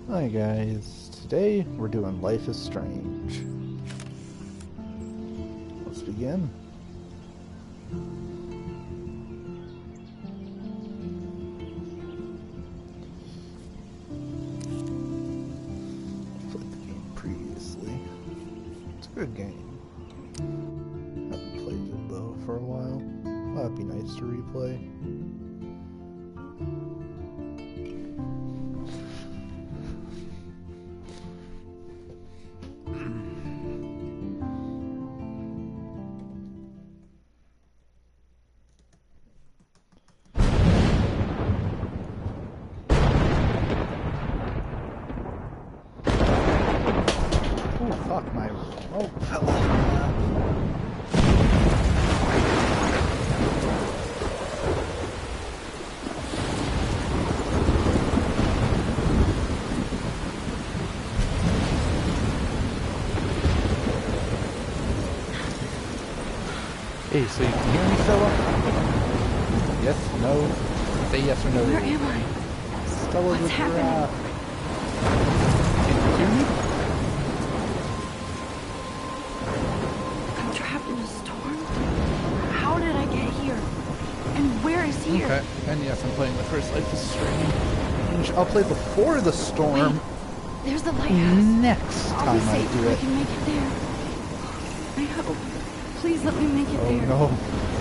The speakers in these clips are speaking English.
Hi guys, today we're doing Life is Strange. Let's begin. Played the game previously. It's a good game. Haven't played it though for a while. That'd be nice to replay. Fuck my remote fell off. Hey, so you can hear me, Stella? Yes, no? Say yes or no. Where am I? Stella, What's happening? Can you hear me? I'm trapped in a storm? How did I get here? And where is here? Okay, and yes, I'm playing the first Life is Strange. I'll play before the storm. Wait, there's the lighthouse. Next I'll time be I safe do if I it. can make it there. I hope. Please let me make it Oh there. no,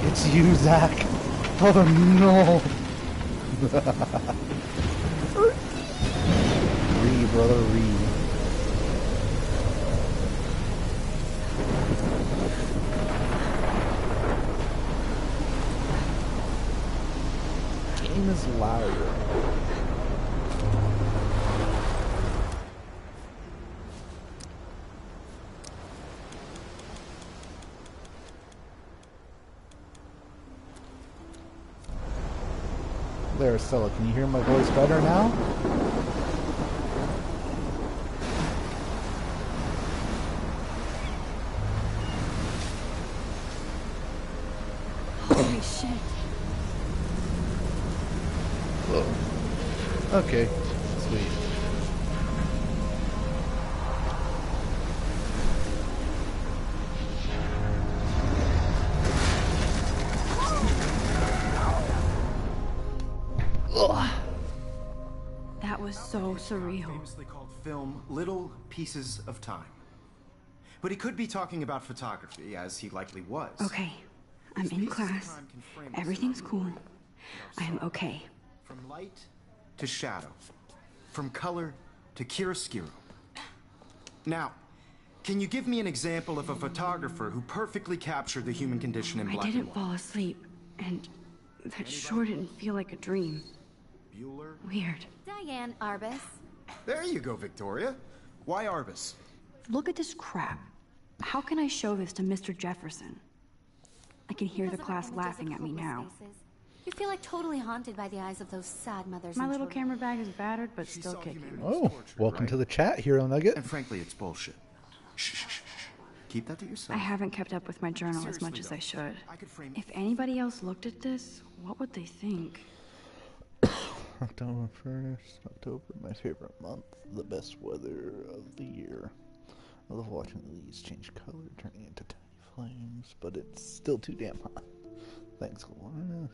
it's you, Zach. Oh no. Read, brother, read. Game is louder. There, Stella, can you hear my voice better now? Holy shit. Oh. Okay, sweet. Ugh. That was so surreal. Famously called film Little Pieces of Time. But he could be talking about photography, as he likely was. Okay, I'm in class. Everything's cool. I am okay. From light to shadow. From color to chiaroscuro. Now, can you give me an example of a photographer who perfectly captured the human condition in I black and didn't white? fall asleep, and that sure didn't feel like a dream. Bueller? Weird. Diane Arbus. There you go, Victoria. Why Arbus? Look at this crap. How can I show this to Mr. Jefferson? I can hear the Because of class images laughing of at me hopeless now. faces. You feel like totally haunted by the eyes of those sad mothers. My and little children. camera bag is battered, but She still saw kicking. humanity. Oh, welcome to the chat, Hero Nugget. And frankly, it's bullshit. Shh, shh, shh, shh. Keep that to yourself. I haven't kept up with my journal as much as I should. I could frame If anybody else looked at this, what would they think? October 1st, October, my favorite month, the best weather of the year. I love watching the leaves change color, turning into tiny flames, but it's still too damn hot. Thanks, Lorna.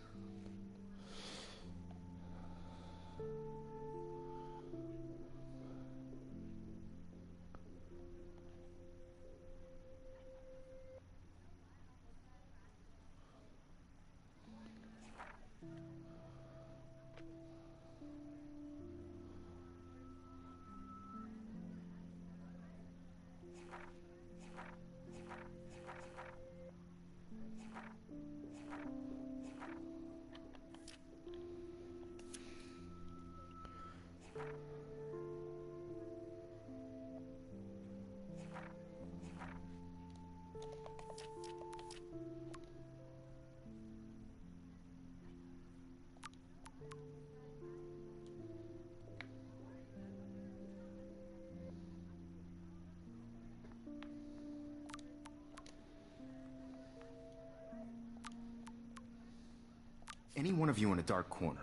Any one of you in a dark corner,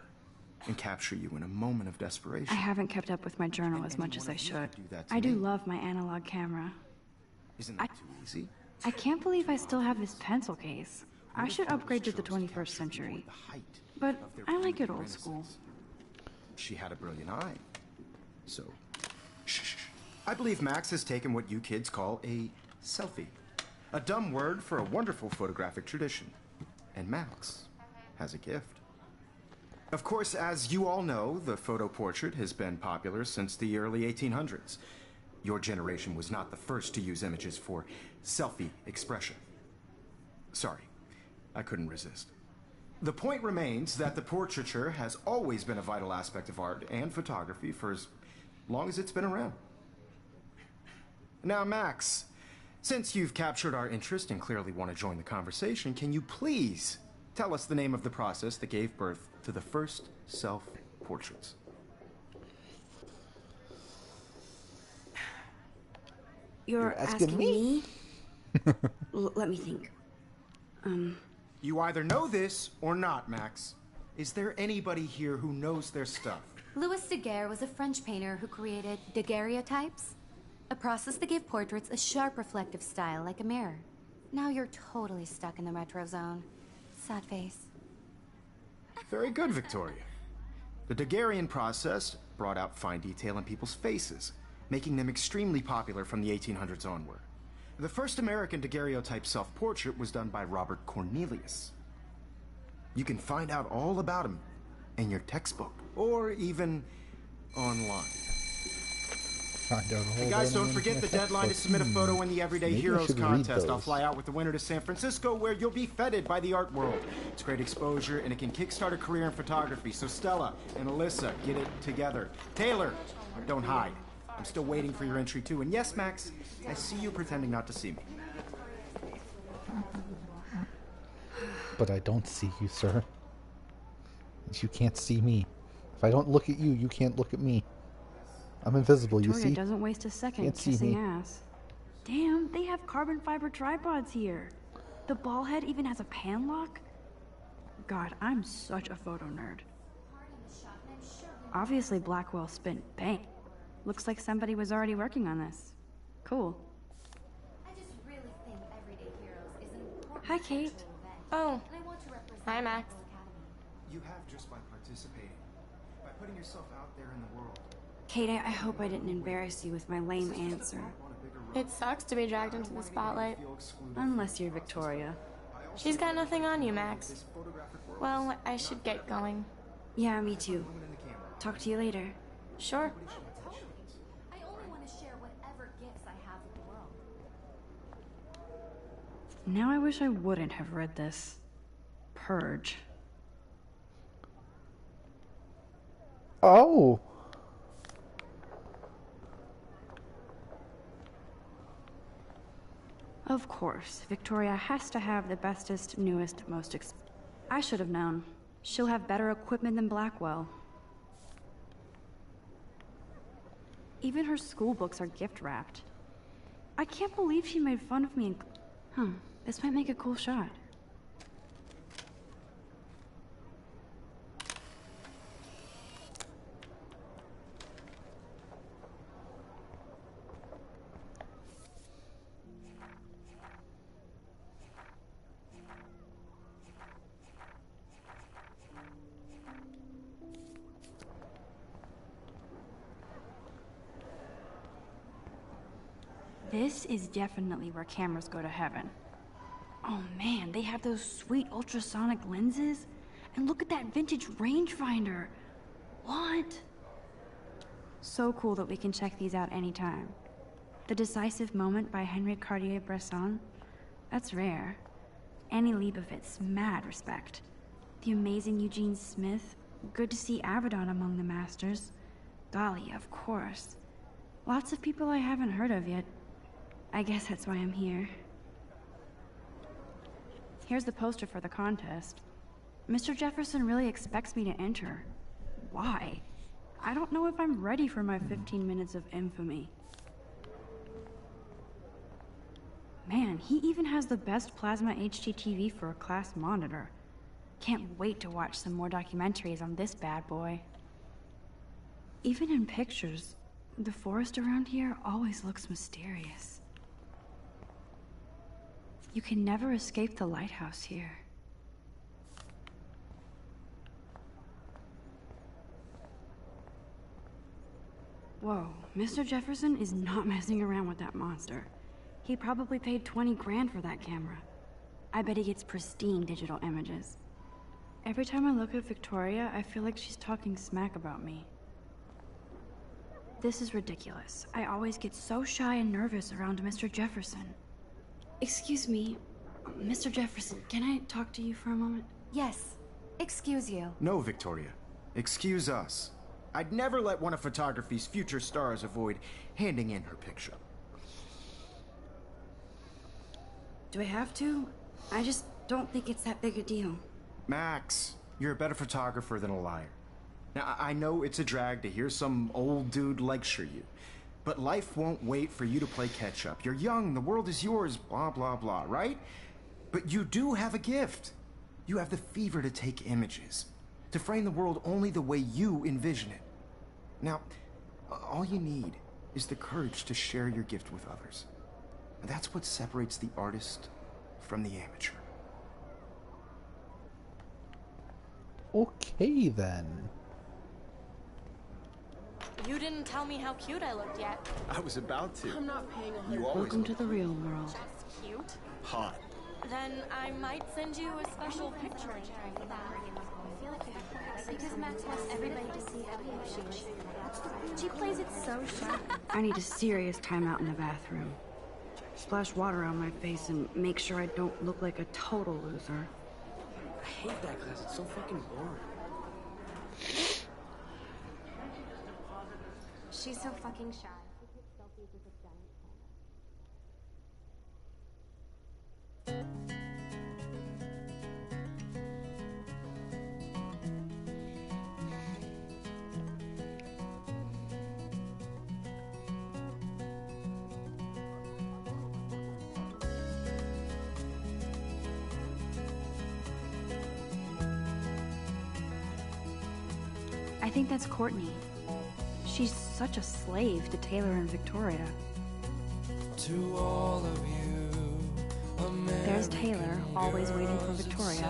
and capture you in a moment of desperation. I haven't kept up with my journal as much as I should. I do love my analog camera. Isn't that too easy? I can't believe I still have this pencil case. I should upgrade to the 21st century. But I like it old school. She had a brilliant eye. So, shh. I believe Max has taken what you kids call a selfie. A dumb word for a wonderful photographic tradition. And Max has a gift. Of course, as you all know, the photo portrait has been popular since the early 1800s. Your generation was not the first to use images for selfie expression. Sorry, I couldn't resist. The point remains that the portraiture has always been a vital aspect of art and photography for as long as it's been around. Now, Max, since you've captured our interest and clearly want to join the conversation, can you please tell us the name of the process that gave birth to the first self-portraits? You're asking me? Let me think. You either know this or not, Max. Is there anybody here who knows their stuff? Louis Daguerre was a French painter who created daguerreotypes, a process that gave portraits a sharp reflective style like a mirror. Now you're totally stuck in the retro zone. Sad face. Very good, Victoria. The Daguerrean process brought out fine detail in people's faces, making them extremely popular from the 1800s onward. The first American daguerreotype self-portrait was done by Robert Cornelius. You can find out all about him in your textbook, or even online. Hey guys, don't forget the deadline to submit a photo in the Everyday Heroes contest. I'll fly out with the winner to San Francisco, where you'll be feted by the art world. It's great exposure, and it can kickstart a career in photography. So Stella and Alyssa, get it together. Taylor, don't hide. I'm still waiting for your entry too. And yes, Max, I see you pretending not to see me. But I don't see you, sir. You can't see me. If I don't look at you, you can't look at me. I'm invisible, you see? Victoria doesn't waste a second Can't see kissing me. ass. Damn, they have carbon fiber tripods here. The ball head even has a pan lock. God, I'm such a photo nerd. Obviously Blackwell spent bank. Looks like somebody was already working on this. Cool. I just really think Everyday Heroes is an important Hi, Kate. Oh, and I want to represent hi, Max. the Academy. You have just by participating, by putting yourself out there in the world. Kate, I hope I didn't embarrass you with my lame answer. It sucks to be dragged into the spotlight. Unless you're Victoria. She's got nothing on you, Max. Well, I should get going. Yeah, me too. Talk to you later. Sure. I only want to share whatever gifts I have with the world. Now I wish I wouldn't have read this. Purge. Oh! Of course, Victoria has to have the bestest, newest, I should have known. She'll have better equipment than Blackwell. Even her school books are gift-wrapped. I can't believe she made fun of me and... this might make a cool shot. This is definitely where cameras go to heaven. Oh man, they have those sweet ultrasonic lenses. And look at that vintage rangefinder. What? So cool that we can check these out anytime. The Decisive Moment by Henry Cartier-Bresson. That's rare. Annie Leibovitz, mad respect. The amazing Eugene Smith. Good to see Avedon among the masters. Dali, of course. Lots of people I haven't heard of yet. I guess that's why I'm here. Here's the poster for the contest. Mr. Jefferson really expects me to enter. Why? I don't know if I'm ready for my 15 minutes of infamy. Man, he even has the best plasma HDTV for a class monitor. Can't wait to watch some more documentaries on this bad boy. Even in pictures, the forest around here always looks mysterious. You can never escape the lighthouse here. Whoa, Mr. Jefferson is not messing around with that monster. He probably paid 20 grand for that camera. I bet he gets pristine digital images. Every time I look at Victoria, I feel like she's talking smack about me. This is ridiculous. I always get so shy and nervous around Mr. Jefferson. Excuse me, Mr. Jefferson, can I talk to you for a moment? Yes. Excuse you. No, Victoria. Excuse us. I'd never let one of photography's future stars avoid handing in her picture. Do I have to? I just don't think it's that big a deal. Max, you're a better photographer than a liar. Now, I know it's a drag to hear some old dude lecture you, but life won't wait for you to play catch-up. You're young, the world is yours, blah, blah, blah, right? But you do have a gift. You have the fever to take images, to frame the world only the way you envision it. Now, all you need is the courage to share your gift with others. That's what separates the artist from the amateur. Okay, then. You didn't tell me how cute I looked yet. I was about to. I'm not paying a You always Welcome to the real world. That's cute. hot. Then I might send you a special picture in time for that. Because Max wants everybody to see how cute she is. She plays it so sharp. I need a serious timeout in the bathroom. Splash water on my face and make sure I don't look like a total loser. I hate that class. It's so fucking boring. She's so fucking shy. I think that's Courtney. She's such a slave to Taylor and Victoria. To all of you, There's Taylor, always waiting for Victoria.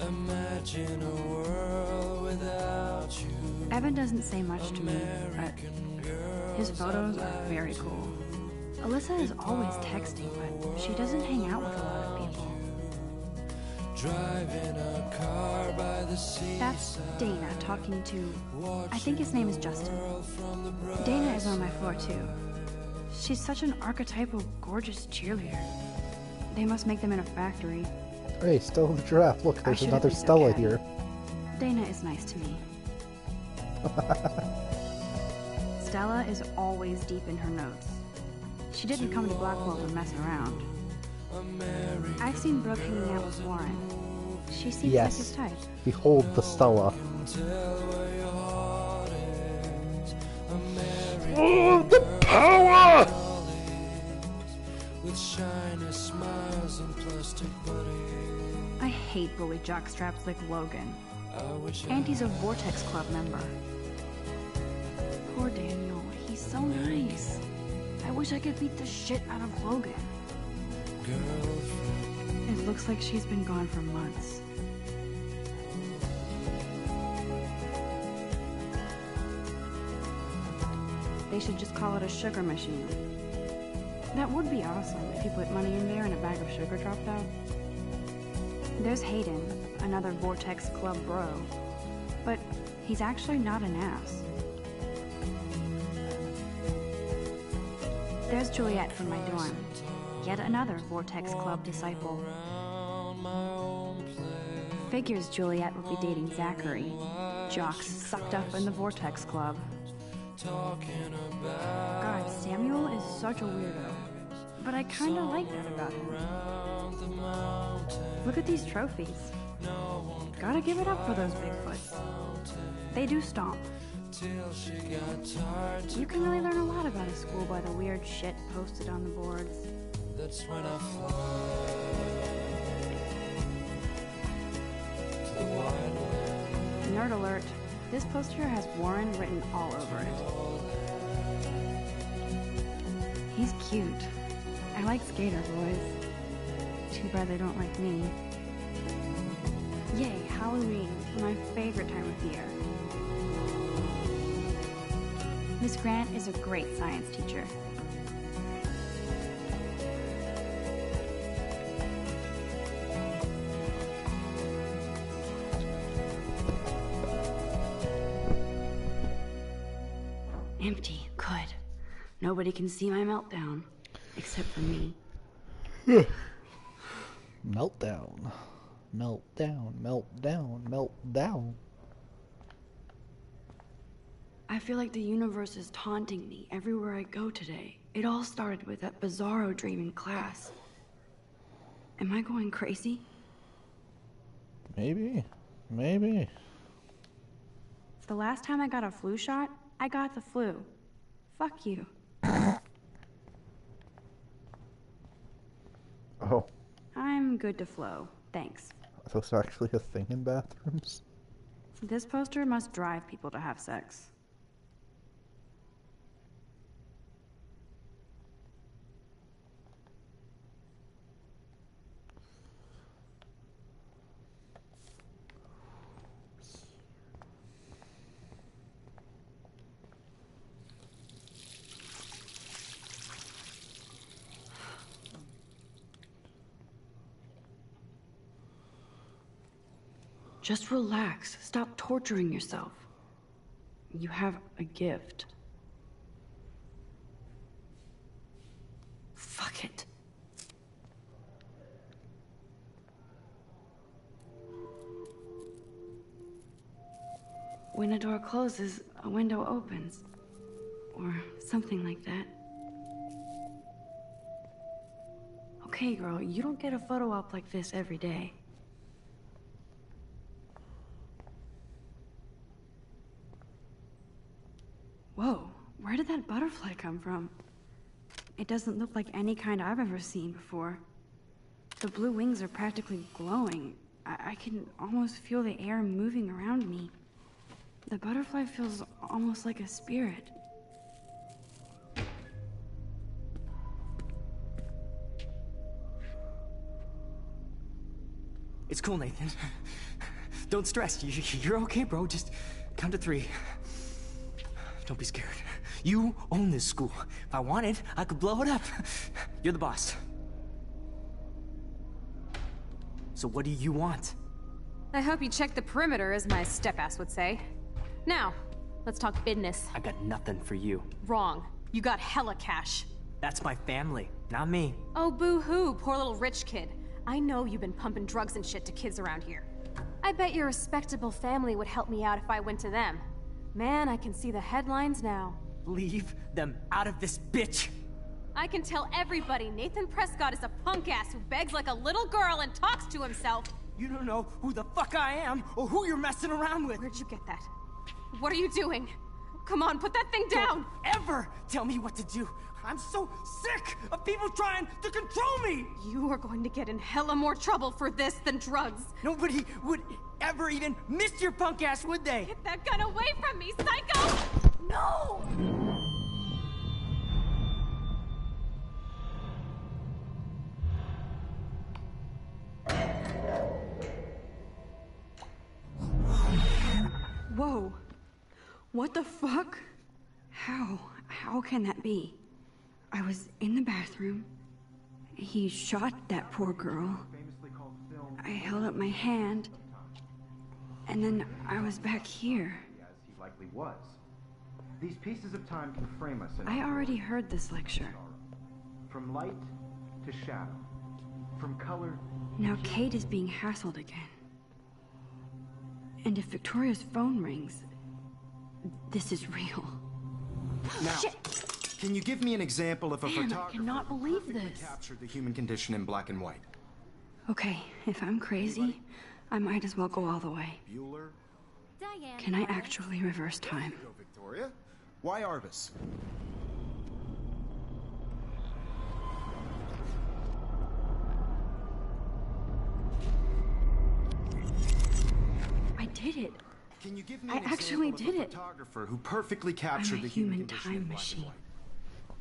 imagine a world without you. Evan doesn't say much to me, but his photos are very cool. Alyssa is always texting, but she doesn't hang out with a lot of people. Driving a car by the sea. That's Dana talking to, I think his name is Justin. Dana is on my floor too. She's such an archetypal, gorgeous cheerleader. They must make them in a factory. Hey, Stella the Giraffe. Look, there's should've another been so Stella catty. here. Dana is nice to me. Stella is always deep in her notes. She didn't come to Blackwell to mess around. I've seen Brooke hanging out with Warren. She seems like his Yes. type. Behold the Stella. Oh, the power! With shiny smiles and plastic buddies. I hate bully jockstraps like Logan. I wish And he's a Vortex Club member. Poor Daniel, he's so nice. I wish I could beat the shit out of Logan. girlfriend. It looks like she's been gone for months. They should just call it a sugar machine. That would be awesome if you put money in there and a bag of sugar dropped out. There's Hayden, another Vortex Club bro. But he's actually not an ass. There's Juliet from my dorm. Yet another Vortex Club disciple. Figures Juliet would be dating Zachary. Jocks sucked up in the Vortex Club. God, Samuel is such a weirdo. But I kinda like that about him. Look at these trophies. Gotta give it up for those Bigfoots. They do stomp. You can really learn a lot about a school by the weird shit posted on the boards. That's when I fly. Nerd alert. This poster has Warren written all over it. He's cute. I like skater boys. Too bad they don't like me. Yay, Halloween, my favorite time of year. Miss Grant is a great science teacher. Empty. Good. Nobody can see my meltdown. Except for me. Meltdown. Meltdown. Meltdown. Meltdown. I feel like the universe is taunting me everywhere I go today. It all started with that bizarro dream in class. Am I going crazy? Maybe. Maybe. The last time I got a flu shot, I got the flu. Fuck you. Oh. I'm good to flow. Thanks. Is this actually a thing in bathrooms? This poster must drive people to have sex. Just relax. Stop torturing yourself. You have a gift. Fuck it. When a door closes, a window opens. Or something like that. Okay, girl, you don't get a photo op like this every day. Whoa, where did that butterfly come from? It doesn't look like any kind I've ever seen before. The blue wings are practically glowing. I can almost feel the air moving around me. The butterfly feels almost like a spirit. It's cool, Nathan. Don't stress. You're okay, bro. Just count to 3. Don't be scared. You own this school. If I wanted, I could blow it up. You're the boss. So what do you want? I hope you checked the perimeter, as my step-ass would say. Now, let's talk business. I got nothing for you. Wrong. You got hella cash. That's my family, not me. Oh, boo-hoo, poor little rich kid. I know you've been pumping drugs and shit to kids around here. I bet your respectable family would help me out if I went to them. Man, I can see the headlines now. Leave them out of this bitch! I can tell everybody Nathan Prescott is a punk ass who begs like a little girl and talks to himself. You don't know who the fuck I am or who you're messing around with. Where'd you get that? What are you doing? Come on, put that thing down! Don't ever tell me what to do. I'm so sick of people trying to control me! You are going to get in hella more trouble for this than drugs. Nobody would ever even miss your punk ass, would they? Get that gun away from me, psycho! No! Whoa. What the fuck? How can that be? I was in the bathroom. He shot that poor girl. I held up my hand. And then I was back here. As he likely was. These pieces of time can frame us in I already heard this lecture. from light to shadow, from color. Now Kate is being hassled again. And if Victoria's phone rings, this is real. Now, Shit. can you give me an example of a Man, I photographer cannot who believe perfectly this. captured the human condition in black and white? Okay, if I'm crazy, I might as well go all the way. Bueller? Diane. Can I actually reverse time? Go, Victoria. Why Arvis? did it. Can you give me I an actually example did of a it. photographer who perfectly I'm captured a the human human condition in time black and machine. white?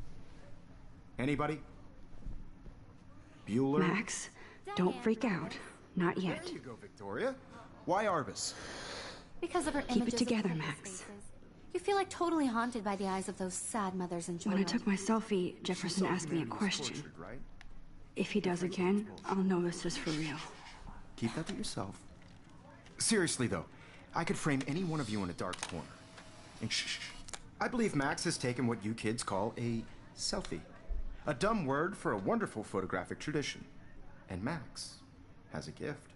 Anybody? Bueller? Max, don't freak out. Not yet. There you go, Victoria. Why Arbus? Because of her Keep it images together, of Max. faces. You feel like totally haunted by the eyes of those sad mothers and When children. I took my selfie, Jefferson asked me a question. Right? If he does again, I'll know this is for real. Keep that to yourself. Seriously, though, I could frame any one of you in a dark corner. And shh. I believe Max has taken what you kids call a selfie. A dumb word for a wonderful photographic tradition. And Max has a gift.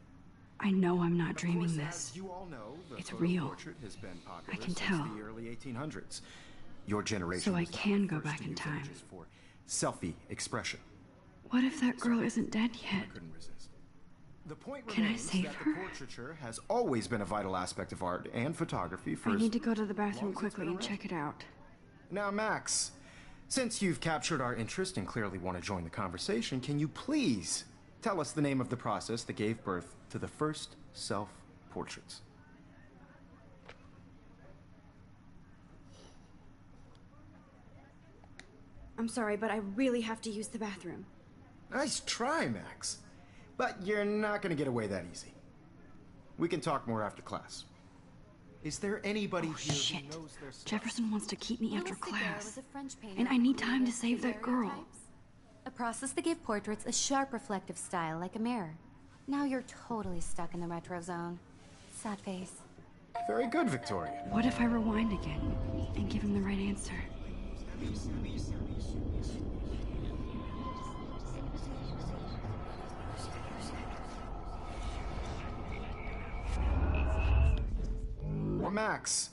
I know I'm not Of dreaming course, this. as you all know, the It's photo real. portrait has been popular I can since tell. the early 1800s. Your generation So I was not can the go first back to in use time. images for selfie expression. What if that girl isn't dead yet? I couldn't resist. The point Can I remains save that her? the portraiture has always been a vital aspect of art and photography for I as need to go to the bathroom long as it's quickly been and around. check it out. Now, Max, since you've captured our interest and clearly want to join the conversation, can you please tell us the name of the process that gave birth to the first self-portraits? I'm sorry, but I really have to use the bathroom. Nice try, Max. But you're not going to get away that easy. We can talk more after class. Is there anybody here Shit. who knows their stuff? Jefferson wants to keep me after Louis Daguerre class. was a French painter And I who need time to created save that girl. daguerreotypes, a process that gave portraits a sharp reflective style like a mirror. Now you're totally stuck in the retro zone. Sad face. Very good, Victoria. What if I rewind again and give him the right answer? Well, Max,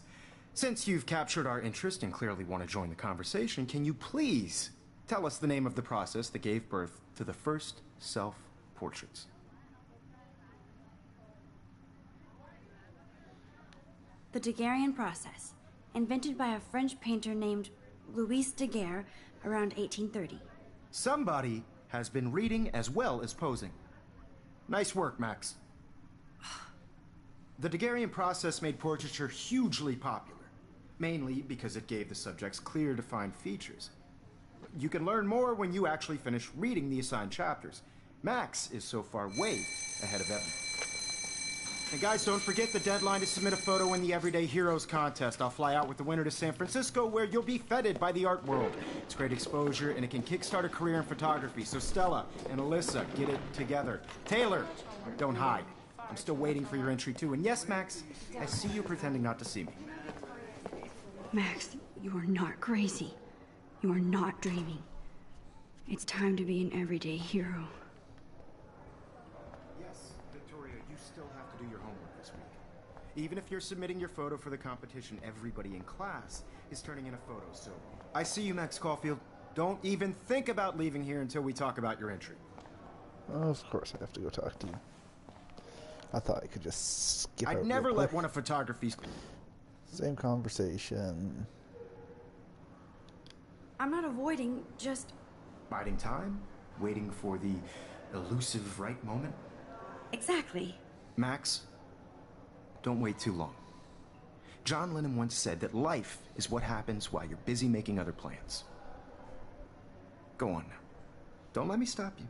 since you've captured our interest and clearly want to join the conversation, can you please tell us the name of the process that gave birth to the first self-portraits? The Daguerrean process, invented by a French painter named Louis Daguerre around 1830. Somebody has been reading as well as posing. Nice work, Max. The Daguerrean process made portraiture hugely popular, mainly because it gave the subjects clear, defined features. You can learn more when you actually finish reading the assigned chapters. Max is so far way ahead of Evan. And guys, don't forget the deadline to submit a photo in the Everyday Heroes contest. I'll fly out with the winner to San Francisco, where you'll be feted by the art world. It's great exposure, and it can kickstart a career in photography. So Stella and Alyssa, get it together. Taylor, don't hide. I'm still waiting for your entry too. And yes, Max, I see you pretending not to see me. Max, you are not crazy. You are not dreaming. It's time to be an everyday hero. Yes, Victoria, you still have to do your homework this week. Even if you're submitting your photo for the competition, everybody in class is turning in a photo. So I see you, Max Caulfield. Don't even think about leaving here until we talk about your entry. Of course I have to go talk to you. I thought I could just skip I'd out never real let quick. one of photography's... Same conversation. I'm not avoiding, just... Biding time? Waiting for the elusive right moment? Exactly. Max, don't wait too long. John Lennon once said that life is what happens while you're busy making other plans. Go on now. Don't let me stop you.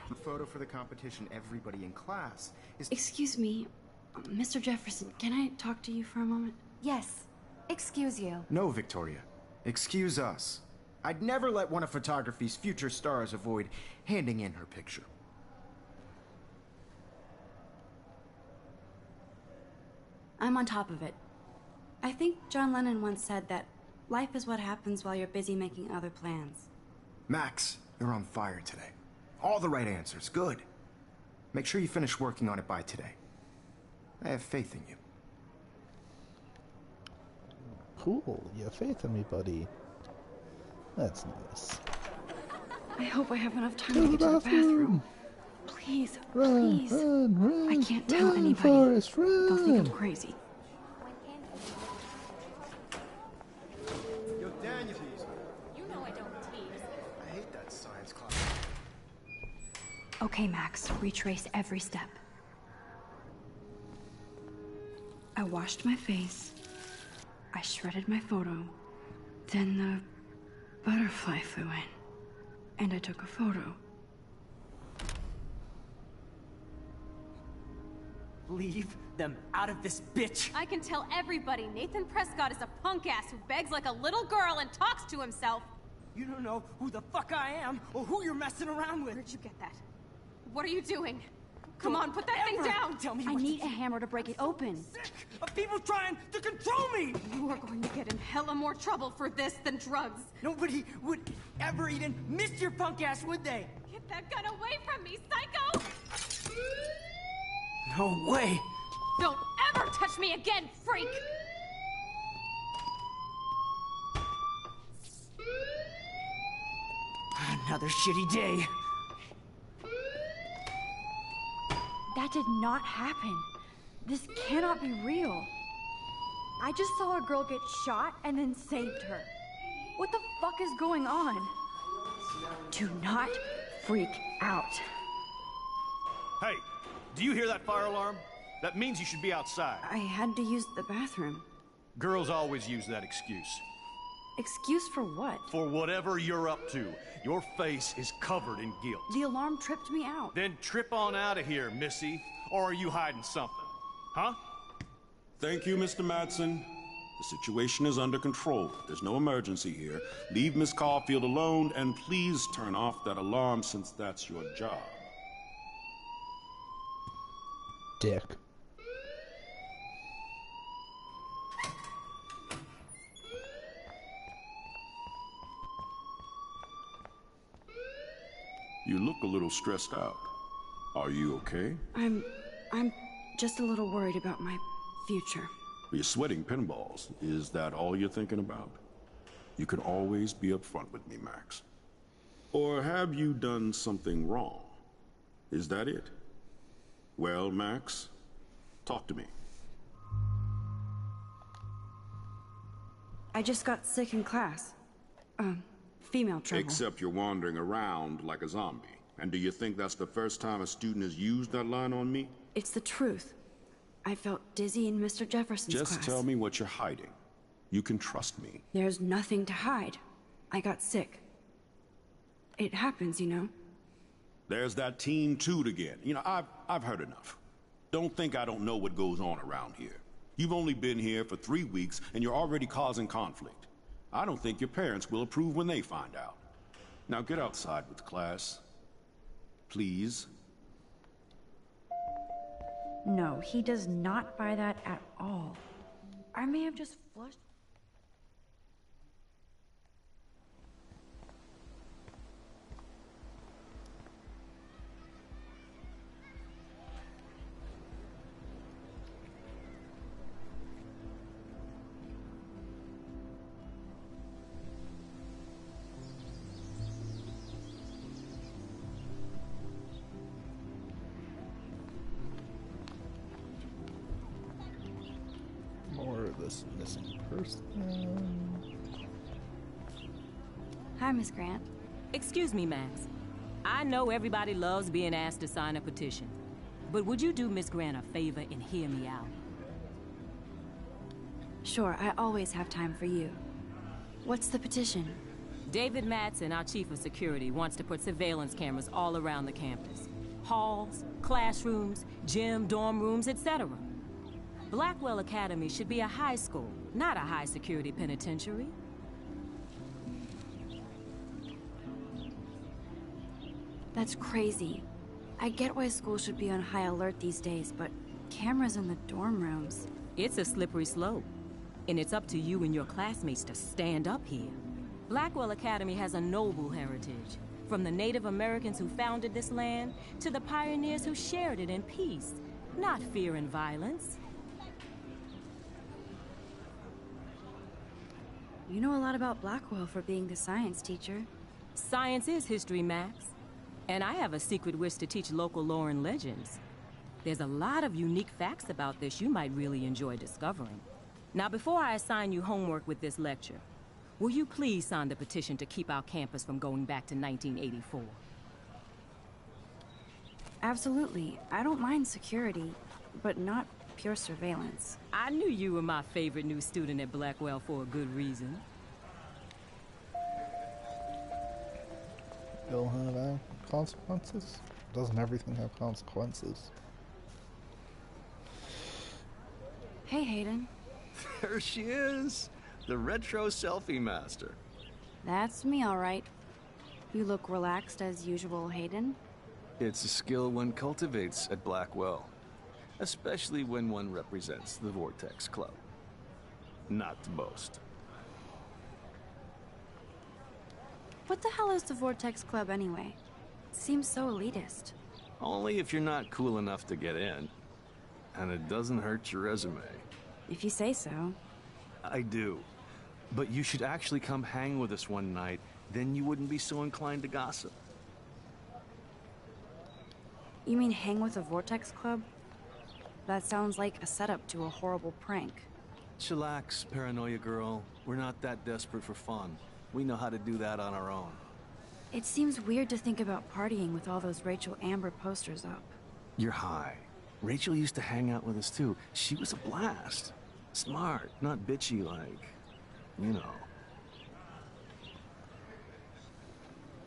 The photo for the competition, everybody in class is... Excuse me, Mr. Jefferson, can I talk to you for a moment? Yes. Excuse you. No, Victoria. Excuse us. I'd never let one of photography's future stars avoid handing in her picture. I'm on top of it. I think John Lennon once said that life is what happens while you're busy making other plans. Max, you're on fire today. All the right answers. Good. Make sure you finish working on it by today. I have faith in you. Cool. You have faith in me, buddy. That's nice. I hope I have enough time Go to get to the bathroom. Please, please. Run, I can't tell run, anybody. Forrest, They'll think I'm run. crazy. Okay, Max, retrace every step. I washed my face. I shredded my photo. Then the butterfly flew in. And I took a photo. Leave them out of this bitch! I can tell everybody Nathan Prescott is a punk ass who begs like a little girl and talks to himself. You don't know who the fuck I am, or who you're messing around with. Where'd you get that? What are you doing? Come on, put that thing down! Tell me I what need a hammer to break it open. sick of people trying to control me! You are going to get in hella more trouble for this than drugs. Nobody would ever even miss your punk ass, would they? Get that gun away from me, psycho! No way! Don't ever touch me again, freak! Another shitty day. That did not happen. This cannot be real. I just saw a girl get shot and then saved her. What the fuck is going on? Do not freak out. Hey, do you hear that fire alarm? That means you should be outside. I had to use the bathroom. Girls always use that excuse. Excuse for what? For whatever you're up to, your face is covered in guilt. The alarm tripped me out. Then trip on out of here, Missy. Or are you hiding something? Huh? Thank you, Mr. Madsen. The situation is under control. There's no emergency here. Leave Miss Caulfield alone, and please turn off that alarm since that's your job. Dick. You look a little stressed out. Are you okay? I'm just a little worried about my future. You're sweating pinballs. Is that all you're thinking about? You can always be upfront with me, Max. Or have you done something wrong? Is that it? Well, Max, talk to me. I just got sick in class. Female trouble. Except you're wandering around like a zombie. And do you think that's the first time a student has used that line on me? It's the truth. I felt dizzy in Mr. Jefferson's class. Just tell me what you're hiding. You can trust me. There's nothing to hide. I got sick. It happens, you know. There's that Team Toot again. You know, I've heard enough. Don't think I don't know what goes on around here. You've only been here for 3 weeks, and you're already causing conflict. I don't think your parents will approve when they find out. Now get outside with class. Please. No, he does not buy that at all. I may have just flushed. More of this missing person. Hi, Miss Grant. Excuse me, Max. I know everybody loves being asked to sign a petition, but would you do Miss Grant a favor and hear me out? Sure, I always have time for you. What's the petition? David Madsen, our chief of security, wants to put surveillance cameras all around the campus. Halls, classrooms, gym, dorm rooms, etc. Blackwell Academy should be a high school, not a high-security penitentiary. That's crazy. I get why schools should be on high alert these days, but cameras in the dorm rooms... It's a slippery slope, and it's up to you and your classmates to stand up here. Blackwell Academy has a noble heritage, from the Native Americans who founded this land to the pioneers who shared it in peace, not fear and violence. You know a lot about Blackwell for being the science teacher. Science is history, Max. And I have a secret wish to teach local lore and legends. There's a lot of unique facts about this you might really enjoy discovering. Now, before I assign you homework with this lecture, will you please sign the petition to keep our campus from going back to 1984? Absolutely. I don't mind security, but not pure surveillance. I knew you were my favorite new student at Blackwell for a good reason. It'll have consequences? Doesn't everything have consequences? Hey, Hayden. There she is, the retro selfie master. That's me, all right. You look relaxed as usual, Hayden. It's a skill one cultivates at Blackwell, especially when one represents the Vortex Club. Not to boast. What the hell is the Vortex Club anyway? It seems so elitist. Only if you're not cool enough to get in. And it doesn't hurt your resume. If you say so. I do. But you should actually come hang with us one night, then you wouldn't be so inclined to gossip. You mean hang with the Vortex Club? That sounds like a setup to a horrible prank. Chillax, paranoia girl. We're not that desperate for fun. We know how to do that on our own. It seems weird to think about partying with all those Rachel Amber posters up. You're high. Rachel used to hang out with us too. She was a blast. Smart, not bitchy like, you know.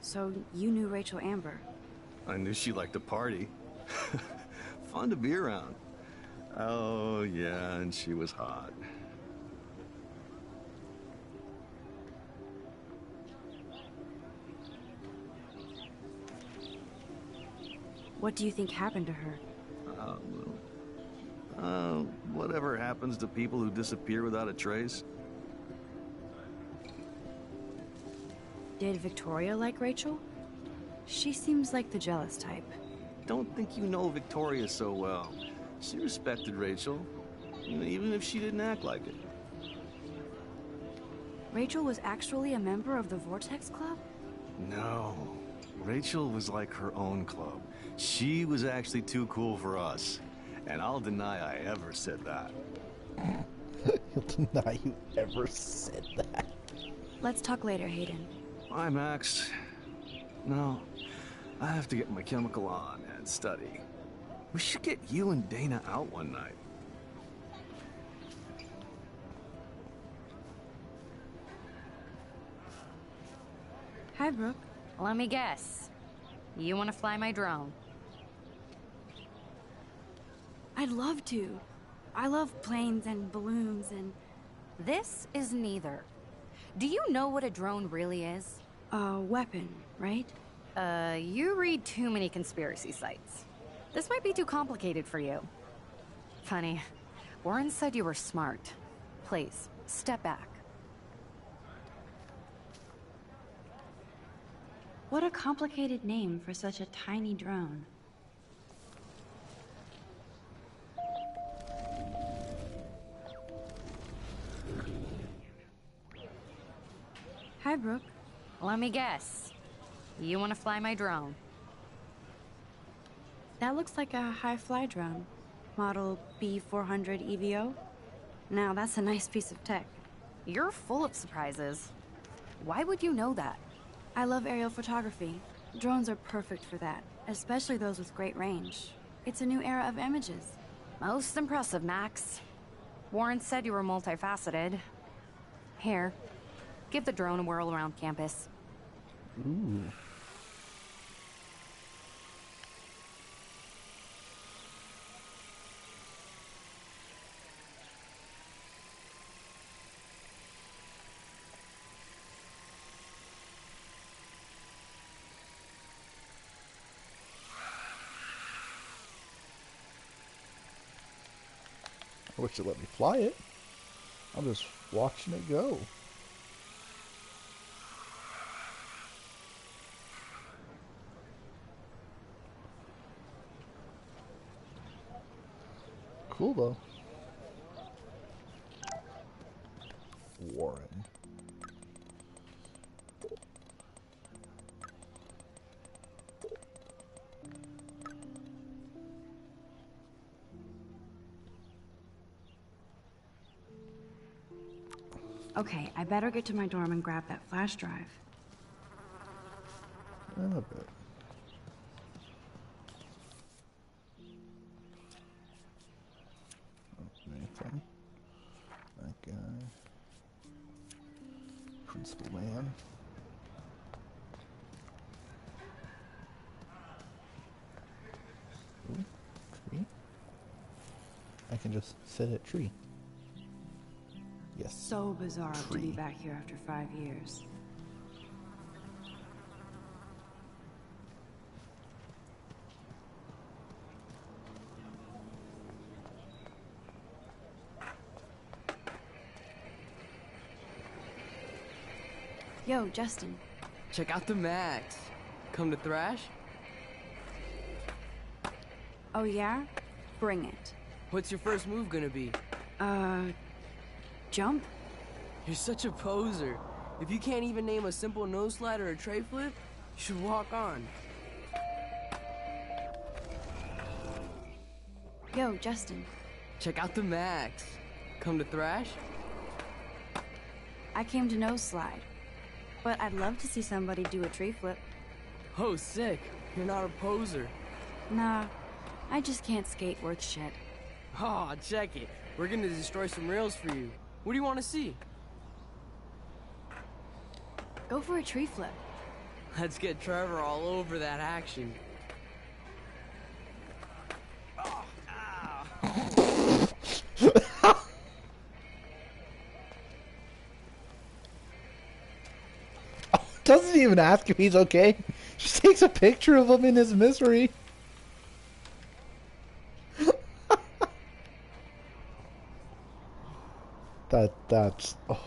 So you knew Rachel Amber? I knew she liked to party. Fun to be around. Oh, yeah, and she was hot. What do you think happened to her? Whatever happens to people who disappear without a trace. Did Victoria like Rachel? She seems like the jealous type. Don't think you know Victoria so well. She respected Rachel, even if she didn't act like it. Rachel was actually a member of the Vortex Club? No. Rachel was like her own club. She was actually too cool for us. And I'll deny I ever said that. You'll deny you ever said that. Let's talk later, Hayden. Bye, Max. No, I have to get my chemical on and study. We should get you and Dana out one night. Hi, Brooke. Let me guess. You want to fly my drone? I'd love to. I love planes and balloons and... This is neither. Do you know what a drone really is? A weapon, right? You read too many conspiracy sites. This might be too complicated for you. Funny. Warren said you were smart. Please, step back. What a complicated name for such a tiny drone. Hi, Brooke. Let me guess. You want to fly my drone? That looks like a high-fly drone. Model B400 EVO. Now, that's a nice piece of tech. You're full of surprises. Why would you know that? I love aerial photography. Drones are perfect for that, especially those with great range. It's a new era of images. Most impressive, Max. Warren said you were multifaceted. Here, give the drone a whirl around campus. Ooh. I wish you'd let me fly it. I'm just watching it go. Cool though. Warren. Okay, I better get to my dorm and grab that flash drive. In a bit. can just sit at tree. Yes. So bizarre to Tree. be back here after 5 years. Yo, Justin. Check out the Max. Come to thrash? Oh yeah? Bring it. What's your first move gonna be? Jump? You're such a poser. If you can't even name a simple nose slide or a tray flip, you should walk on. Yo, Justin. Check out the Max. Come to thrash? I came to nose slide. But I'd love to see somebody do a tree flip. Oh, sick. You're not a poser. Nah, I just can't skate worth shit. Oh, check it. We're gonna destroy some rails for you. What do you want to see? Go for a tree flip. Let's get Trevor all over that action. Doesn't even ask if he's okay. Just takes a picture of him in his misery. That's oh.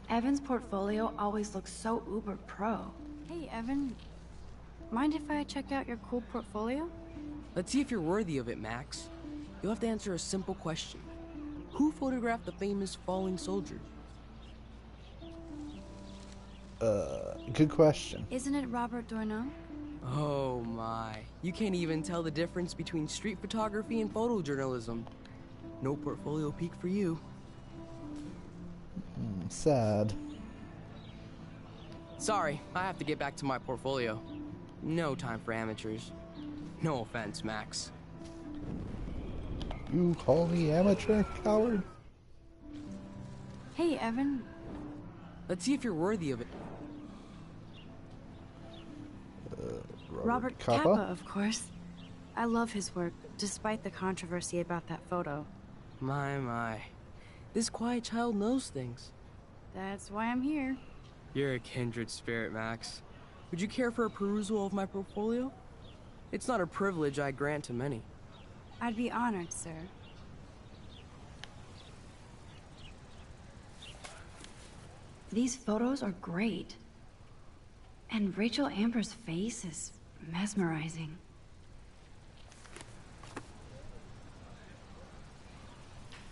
Evan's portfolio always looks so uber pro. Hey, Evan. Mind if I check out your cool portfolio? Let's see if you're worthy of it, Max. You'll have to answer a simple question. Who photographed the famous falling soldier? Good question. Isn't it Robert Doisneau? Oh my. You can't even tell the difference between street photography and photojournalism. No portfolio peak for you. Sad. Sorry, I have to get back to my portfolio. No time for amateurs. No offense, Max. You call me amateur, coward? Hey, Evan. Let's see if you're worthy of it. Robert Capa, of course. I love his work, despite the controversy about that photo. My. This quiet child knows things. That's why I'm here. You're a kindred spirit, Max. Would you care for a perusal of my portfolio? It's not a privilege I grant to many. I'd be honored, sir. These photos are great. And Rachel Amber's face is mesmerizing.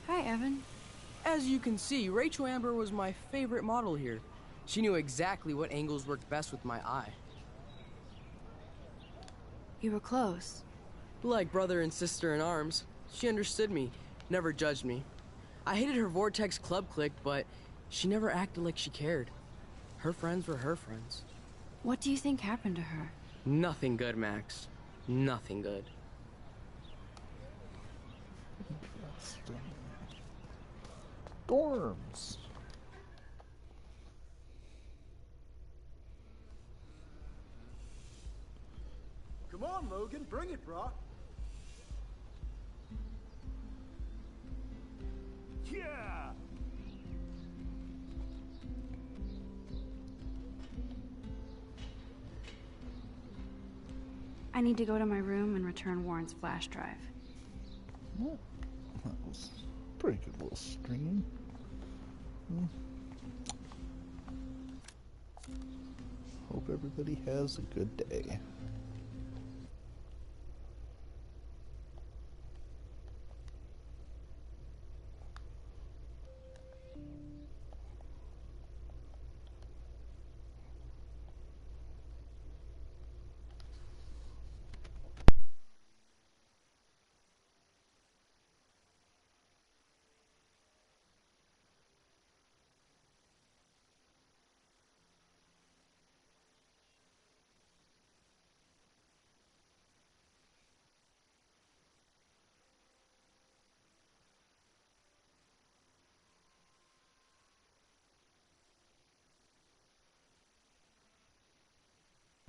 Hi, Evan. As you can see, Rachel Amber was my favorite model here. She knew exactly what angles worked best with my eye. You were close. Like brother and sister in arms. She understood me, never judged me. I hated her Vortex club clique, but she never acted like she cared. Her friends were her friends. What do you think happened to her? Nothing good, Max. Nothing good. Dorms. Come on, Logan, bring it, brah. Yeah! I need to go to my room and return Warren's flash drive. Well, that was a pretty good little stream. Hope everybody has a good day.